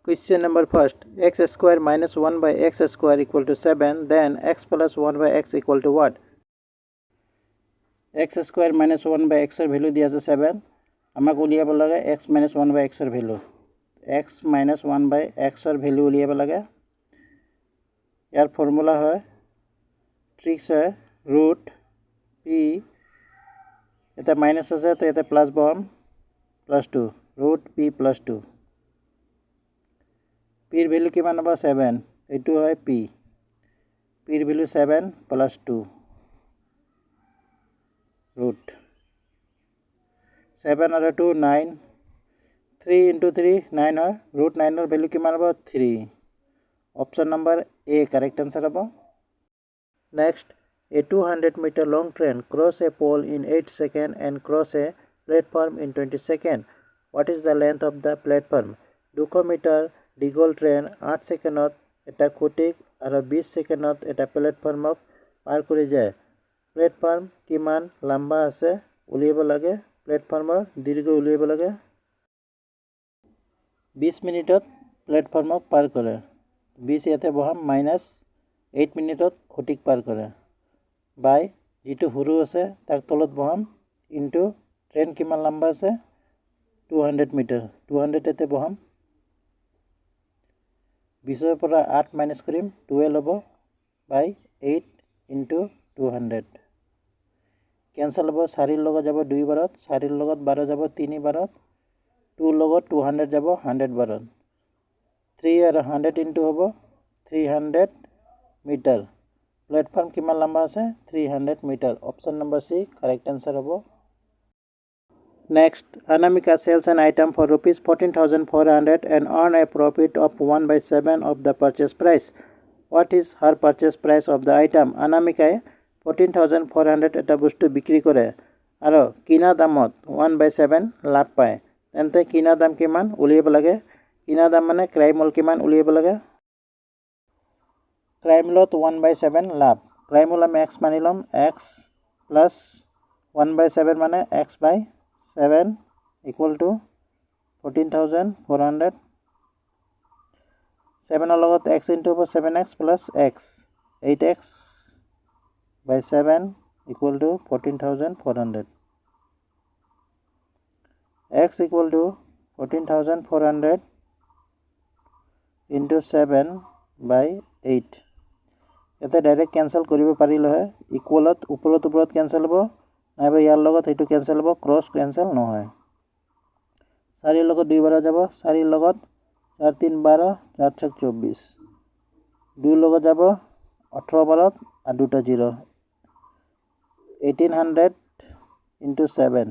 Question number first. X square minus 1 by x square equal to 7. Then x plus 1 by x equal to what? X square minus 1 by x value दिया है 7. আমাক উলিয়াব লাগে x minus 1 by x value. x minus 1 by x value উলিয়াব লাগে. यार formula है tricks है रूट p এটা মাইনাস আছে তো এটা প্লাস বহাম +2 रूट p plus 2 p এর ভ্যালু কিমান হবে 7 এটু হয় p p এর ভ্যালু 7 plus 2 root 7 আর 2 9 3 into 3 9 হয় root 9 এর ভ্যালু কিমান হবে 3 option number A correct answer হবে next a 200 meter long train cross a pole in 8 seconds and cross a platform in 20 seconds what is the length of the platform 200 meter দীঘল train 8 সেকেন্ডত এটা খুঁটিক আৰু 20 সেকেন্ডত এটা প্লেটফৰ্মক পাৰ কৰি যায় platform কিমান লম্বা আছে উলিয়াব লাগে প্লেটফৰ্মৰ দীৰ্ঘ উলিয়াব লাগে 20 মিনিটত প্লেটফৰ্মক পাৰ কৰে 20 ইয়াতে বহাম -8 মিনিটত খুঁটিক পাৰ কৰে বাই যেটো সৰু আছে তাক তলত বহাম ইনটু ট্ৰেইন কিমান লম্বা আছে 200 মিটাৰ 200 এতে বহাম 20 পৰা 8 মাইনাস কৰিম 12 হ'ব বাই 8 into 200 ক্যান্সেল হ'ব 4 ৰ লগত যাব 2 বাৰত 4 ৰ লগত 12 যাব 3 বাৰত 2 লগত 200 যাব 100 বাৰত 3 আৰু 100 into হ'ব 300 মিটাৰ প্ল্যাটফৰ্ম কিমান লম্বা আছে 300 metre option number C correct answer হ'ব Next, Anamika sells an item for rupees 14,400 and earn a profit of 1/7 of the purchase price. What is her purchase price of the item? Anamika 14,400 eta bostu bikri kore aro kina damot 1/7 লাভ পায় তেন্তে কিনা দাম কিমান উলিয়াব লাগে কিনা দাম মানে ক্রাই মূল কিমান উলিয়াব লাগে ক্রাই মূলত 1/7 লাভ ক্রাই মূল আমি x মানি লম x plus 1/7 মানে x by 7 equal to 14,400 7 er logot x into 7x plus x 8x by 7 equal to 14,400 x equal to 14,400 into 7 by 8 এতে ডাইরেক্ট ক্যান্সেল করিব পারিলে হয় ইকুয়ালত উপরত ক্যান্সেল হবো নাইবা ইয়ার লগত এটু ক্যান্সেল হবো ক্রস ক্যান্সেল নহয় 4 এর লগত 2 বার যাব 4 এর লগত 4 3 12 4 6 24 2 লগত যাব 18 বারত আর দুটা 0 1800 into 7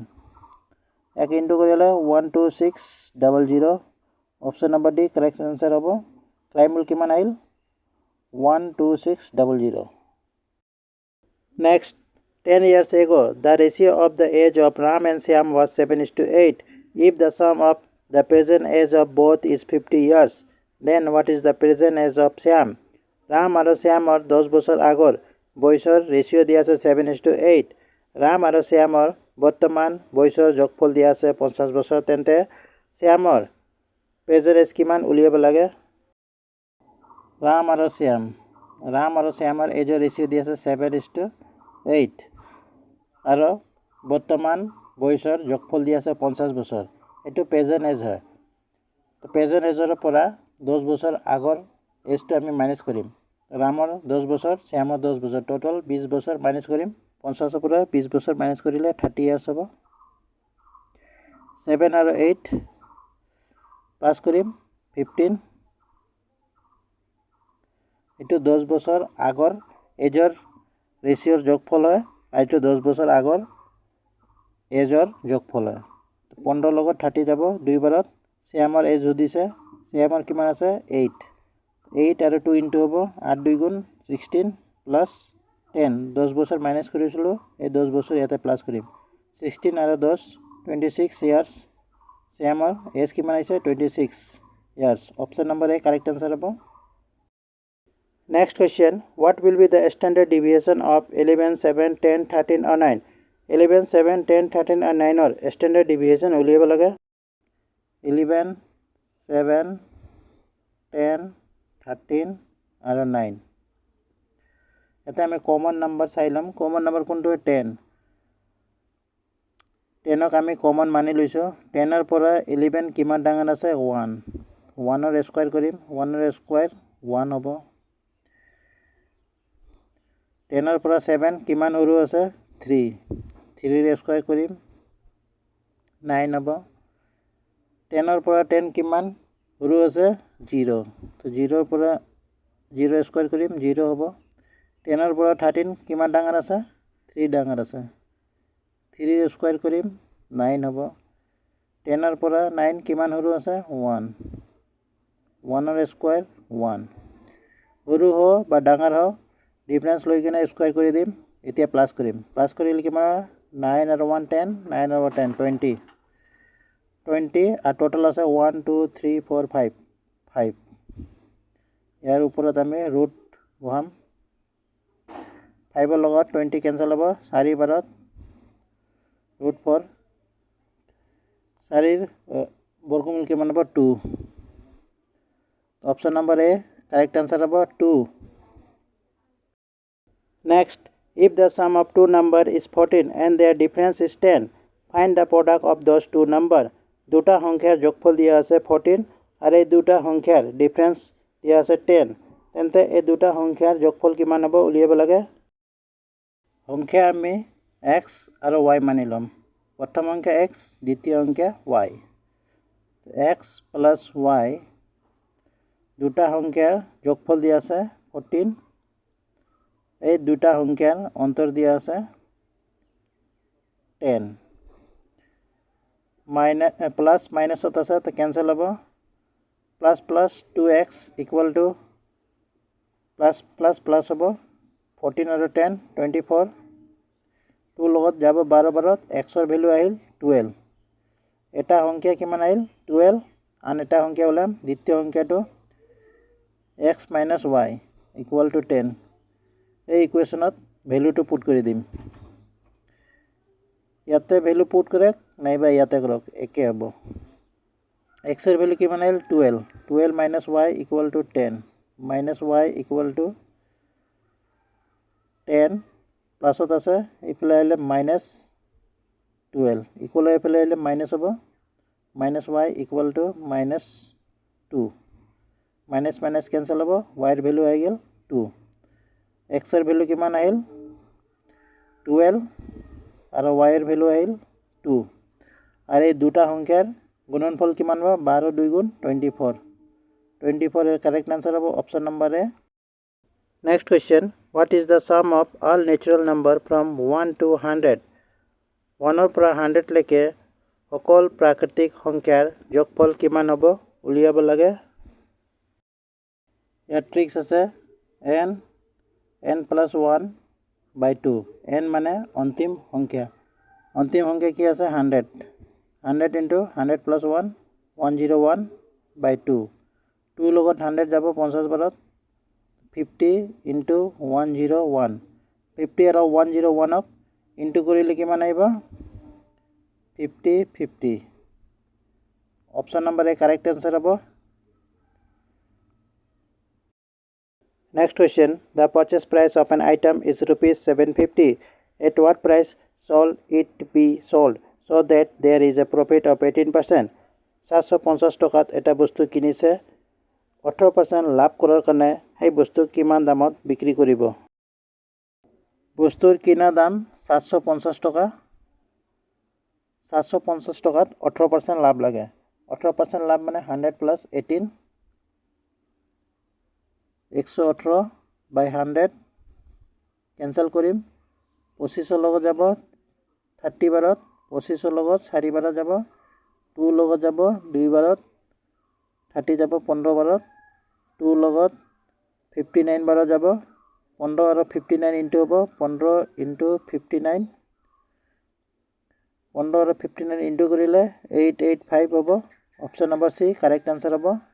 এক ইনটু করিলে 12600 option number D correct answer হবো ট্রাইমুল কিমান আইল 12600 Next 10 years ago, the ratio of the age of Ram and Shyam was 7:8. If the sum of the present age of both is 50 years, then what is the present age of Shyam? Ram and Shyam are 10 বছর আগর বয়সর ratio দিয়া আছে 7:8. Ram and Shyam are বর্তমান বয়সর যোগফল দিয়া আছে 50 বছর তেন্তে Shyamর present as কিমান উলিয়াব লাগে Ram and Shyamর এজৰ ৰেশিও দিয়া আছে 7:8 আৰু বৰ্তমান বয়সৰ যোগফল দিয়া আছে 50 বছৰ এটো প্ৰেজেন্ট এজ হয় তো প্ৰেজেন্ট এজৰ পৰা 10 বছৰ আগৰ এজটো আমি মাইনাস কৰিম ৰামৰ 10 বছৰ শ্যামৰ 10 বছৰ টোটাল 20 বছৰ মাইনাস কৰিম 50 ৰ পৰা 20 বছৰ মাইনাস কৰিলে 30 ইয়াৰ্স হ'ব 7 আৰু 8 পাস কৰিম 15 এটো 10 বছৰ আগৰ এজৰ ৰেশিওৰ যোগফল হয় আৰ এটা 10 বছৰ আগৰ এজৰ যোগফল হয় 15 লগত 30 যাব দুই বাৰত শ্যামৰ এজ দিছে শ্যামৰ কিমান আছে 8 আৰু 2 ইনটু হ'ব 8 2 গুণ 16 প্লাস 10 10 বছর মাইনাস কৰিছিলো এই 10 বছৰ ইয়াতে প্লাস কৰিম 16 আৰু 10 26 ইয়াৰ্স শ্যামৰ এজ কিমান আছে 26 ইয়াৰ্স অপশন নম্বৰ এ কারেক্ট आंसर হ'ব Next question, what will be the standard deviation of 11, 7, 10, 13 or 9? 11, 7, 10, 13 or 9 or standard deviation उलियाब लगे 11, 7, 10, 13 আৰু 9 এটা আমি কমন নাম্বাৰ চাই লম কমন নাম্বাৰ কোনটো 10 10ক আমি কমন মানি লৈছো 10 ৰ পৰা 11 কিমান ডাঙৰ আছে 1 1 ৰ স্কয়াৰ কৰিম 1 ৰ স্কয়াৰ 1 হ'ব 10 ৰ পৰা 7 কিমান সৰু আছে 3 3 ৰ স্কয়াৰ কৰিম 9 হ'ব 10 ৰ পৰা 10 কিমান সৰু আছে 0 তো 0 ৰ পৰা 0 স্কয়াৰ কৰিম 0 হ'ব 10 ৰ পৰা 13 কিমান ডাঙৰ আছে 3 ডাঙৰ আছে 3 ৰ স্কয়াৰ কৰিম 9 হ'ব 10 ৰ পৰা 9 কিমান সৰু আছে 1 1 ৰ স্কয়াৰ 1 সৰু হ বা ডাঙৰ হ ডিফাৰেন্স লৈ কিনে স্কয়াৰ কৰি দিম এতিয়া প্লাস কৰিম প্লাস কৰিলে কিমান 9 আৰু 1 10 9 আৰু 10 20 20 আৰু টোটাল আছে 1 2 3 4 5 5 ইয়াৰ ওপৰত আমি ৰুট বহাম 5 ৰ লগত 20 কেনসেল হ'ব 4 বাৰত ৰুট 4 4 ৰ বৰ্গমূল কিমান হ'ব 2 অপশন নম্বৰ এ কাৰেক্ট আনসাৰ হ'ব 2 Next, if the sum of two numbers is 14 and their difference is 10, find the product of those two numbers. দুটা সংখ্যাৰ যোগফল দিয়া আছে 14 আৰু এই দুটা সংখ্যাৰ ডিফাৰেন্স দিয়া আছে 10 তেন্তে এই দুটা সংখ্যাৰ যোগফল কিমান হ'ব উলিয়াব লাগে সংখ্যা আমি x আৰু y মানি লম প্ৰথম সংখ্যা x দ্বিতীয় সংখ্যা y x plus y দুটা সংখ্যাৰ যোগফল দিয়া আছে 14 এই দুটা সংখ্যাৰ অন্তৰ দিয়া আছে 10 মাইনাস প্লাস মাইনাসত আছে তো ক্যান্সেল হ'ব plus plus 2x equal to plus plus plus হ'ব 14 আৰু 10 24 2 লগত যাব 12 বাৰত x ৰ ভ্যালু আহিল 12 এটা সংখ্যা কিমান আহিল 12 আন এটা সংখ্যা ওলাম দ্বিতীয় সংখ্যাটো x y ইকুয়াল টু 10 এই ইকুয়েশনত ভ্যালুটো পুট কৰি দিম ইয়াতে ভ্যালু পুট কৰে নাইবা ইয়াতে কৰক একে হ'ব x এর ভ্যালু কিমান আহিল 12 12 y equal to 10 y equal to 10 প্লাসত আছে ইফালে আহিলে -12 ইকুয়াল ইফালে আহিলে মাইনাস হ'ব y equal to -2 minus minus cancel হ'ব y এর ভ্যালু আহি গেল 2 x এর ভ্যালু কিমান আহিল 12 আৰু y এৰ ভ্যালু আহিল 2 আৰু এই দুটা সংখ্যাৰ গুণনফল কিমান হ'ব 12 2 গুণ 24 24 এৰ কাৰেক্ট आंसर হ'ব option number A next question what is the sum of all natural number from 1 to 100 1 ৰ পৰা 100 লৈকে সকল প্ৰাকৃতিক সংখ্যাৰ যোগফল কিমান হ'ব উলিয়াব লাগে ইয়াত ট্ৰিক্স আছে n plus 1 by 2 n মানে অন্তিম সংখ্যা কি আছে 100 100 into 100 plus 1 101 by 2 2 লগত 100 যাব 50 বাৰত 50 into 101 50 আৰু 101ক ইনটু কৰিলে কিমান আহিব 50 50 অপশন নম্বৰ এ কারেক্ট आंसर হ'ব Next question. The purchase price of an item is rupees 750. At what price shall it be sold so that there is a profit of 18%? 750 টকাত এটা বস্তু কিনিছে 18% লাভ কৰাৰ কাৰণে সেই বস্তু কিমান দামত বিক্ৰী কৰিব বস্তুৰ কিনা দাম 750 টকা 750 টকাত 18% লাভ লাগে 18% লাভ মানে 100 plus 18 118 by 100 कैंसल करिम 25 লগত যাব 30 বাৰত 25 লগত 4 বাৰত যাব 2 লগত যাব 2 বাৰত 30 যাব 15 বাৰত 2 লগত 59 বাৰত যাব 15 আৰু 59 ইনটু হ'ব 15 ইনটু 59 15 আৰু 59 ইনটু কৰিলে 885 হ'ব অপশন নম্বৰ সি কাৰেক্ট आंसर হ'ব